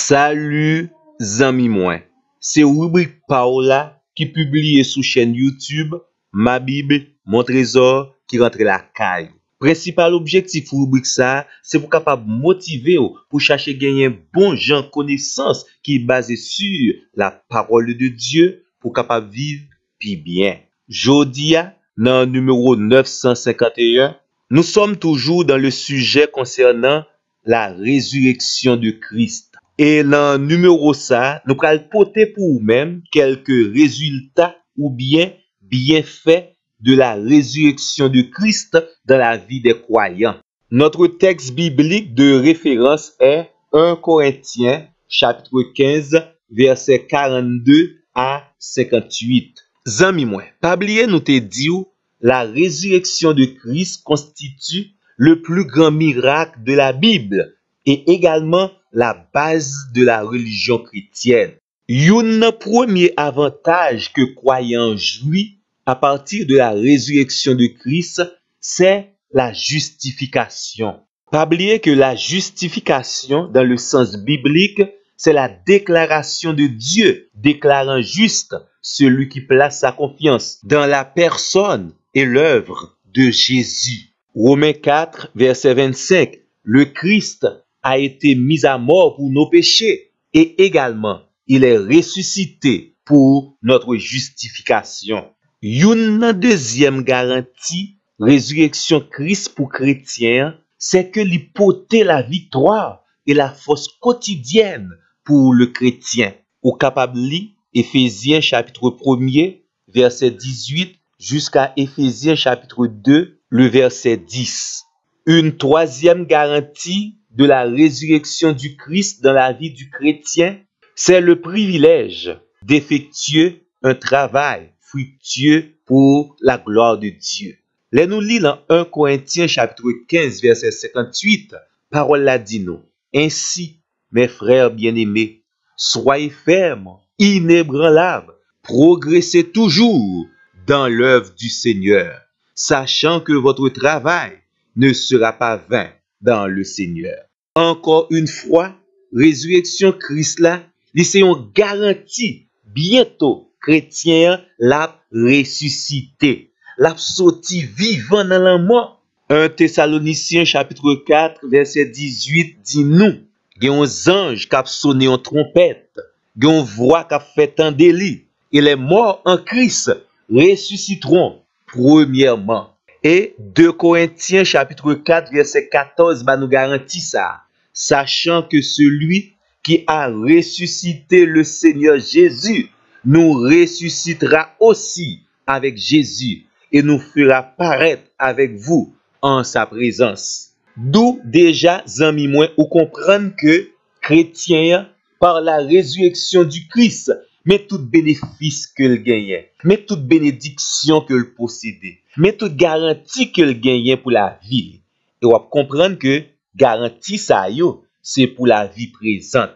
Salut, zami mwen. C'est rubrique Paola qui publie sous chaîne YouTube Ma Bible, mon trésor qui rentre la caille. Principal objectif rubrique ça, c'est pour capable motiver ou pour chercher gagner bon gens connaissance qui est basé sur la parole de Dieu pour capable vivre puis bien. Jodia, dans le numéro 951, nous sommes toujours dans le sujet concernant la résurrection de Christ. Et dans le numéro ça, nous allons porter pour vous-même quelques résultats ou bien bienfaits de la résurrection de Christ dans la vie des croyants. Notre texte biblique de référence est 1 Corinthiens chapitre 15 versets 42 à 58. Zami moi, pas oublier nous te dit la résurrection de Christ constitue le plus grand miracle de la Bible et également la base de la religion chrétienne. Un premier avantage que croyants jouit à partir de la résurrection de Christ, c'est la justification. Pas oublier que la justification, dans le sens biblique, c'est la déclaration de Dieu, déclarant juste celui qui place sa confiance dans la personne et l'œuvre de Jésus. Romains 4, verset 25. Le Christ a été mis à mort pour nos péchés et également il est ressuscité pour notre justification. Une deuxième garantie, résurrection Christ pour chrétiens, c'est que l'hypothèse la victoire et la force quotidienne pour le chrétien. Au capable lire Éphésiens chapitre 1er, verset 18 jusqu'à Éphésiens chapitre 2, le verset 10. Une troisième garantie de la résurrection du Christ dans la vie du chrétien, c'est le privilège d'effectuer un travail fructueux pour la gloire de Dieu. Là nous lisons dans 1 Corinthiens chapitre 15 verset 58, parole la dit nous. Ainsi, mes frères bien-aimés, soyez fermes, inébranlables, progressez toujours dans l'œuvre du Seigneur, sachant que votre travail ne sera pas vain dans le Seigneur. Encore une fois, résurrection Christ là, c'est une garantie bientôt chrétien l'a ressuscité, l'a sorti vivant dans la mort. 1 Thessaloniciens chapitre 4 verset 18 dit nous, il y a un ange qui a sonné en trompette, il y a une voix qui a fait un délit, et les morts en Christ ressusciteront premièrement. Et 2 Corinthiens chapitre 4 verset 14 nous garantit ça, sachant que celui qui a ressuscité le Seigneur Jésus nous ressuscitera aussi avec Jésus et nous fera paraître avec vous en sa présence. D'où déjà, amis moi, ou comprendre que chrétien, par la résurrection du Christ, mais tout bénéfice que le gagnait, mais toute bénédiction que le possédait, mais toute garantie que le gagnait pour la vie. Et on va comprendre que garantie ça yo, c'est pour la vie présente.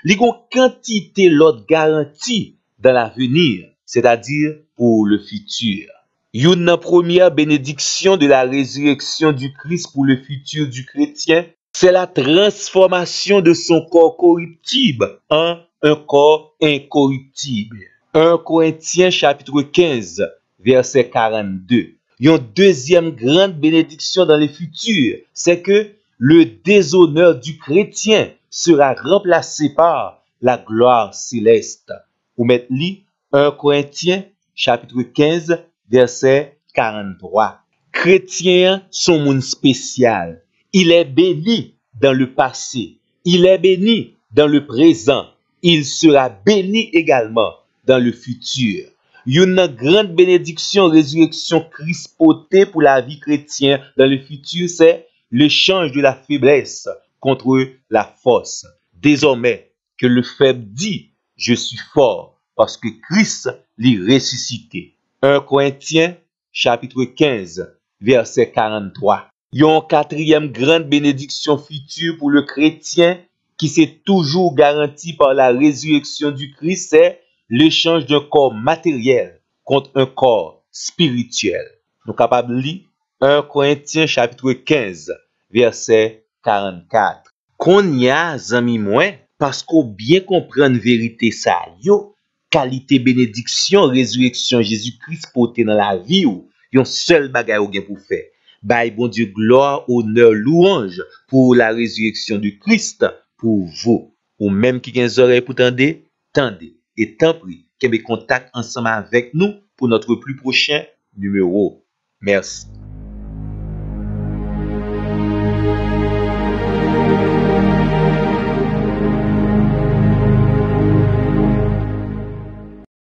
Il y a une quantité l'autre garantie dans l'avenir, c'est-à-dire pour le futur. Une première bénédiction de la résurrection du Christ pour le futur du chrétien, c'est la transformation de son corps corruptible en un corps incorruptible. 1 Corinthiens chapitre 15, verset 42. Une deuxième grande bénédiction dans le futur, c'est que le déshonneur du chrétien sera remplacé par la gloire céleste. Vous mettez 1 Corinthiens chapitre 15, verset 43. Chrétien, son monde spécial. Il est béni dans le passé. Il est béni dans le présent. Il sera béni également dans le futur. Une grande bénédiction, résurrection Christ portée pour la vie chrétienne dans le futur, c'est l'échange de la faiblesse contre la force. Désormais que le faible dit, je suis fort parce que Christ l'est ressuscité. 1 Corinthiens chapitre 15, verset 43. Il y a une quatrième grande bénédiction future pour le chrétien qui s'est toujours garantie par la résurrection du Christ, c'est l'échange d'un corps matériel contre un corps spirituel. Nous sommes capables de lire 1 Corinthiens chapitre 15, verset 44. Qu'on y a, amis moi, parce qu'on bien comprendre vérité ça yo, qualité bénédiction résurrection Jésus-Christ porté dans la vie ou yon seul bagay ou gen pour faire. Bye bon Dieu gloire, honneur, louange pour la résurrection du Christ pour vous. Ou même qui gen oreilles pour tendez, tendez. Et tant pis, qu'elle contact ensemble avec nous pour notre plus prochain numéro. Merci.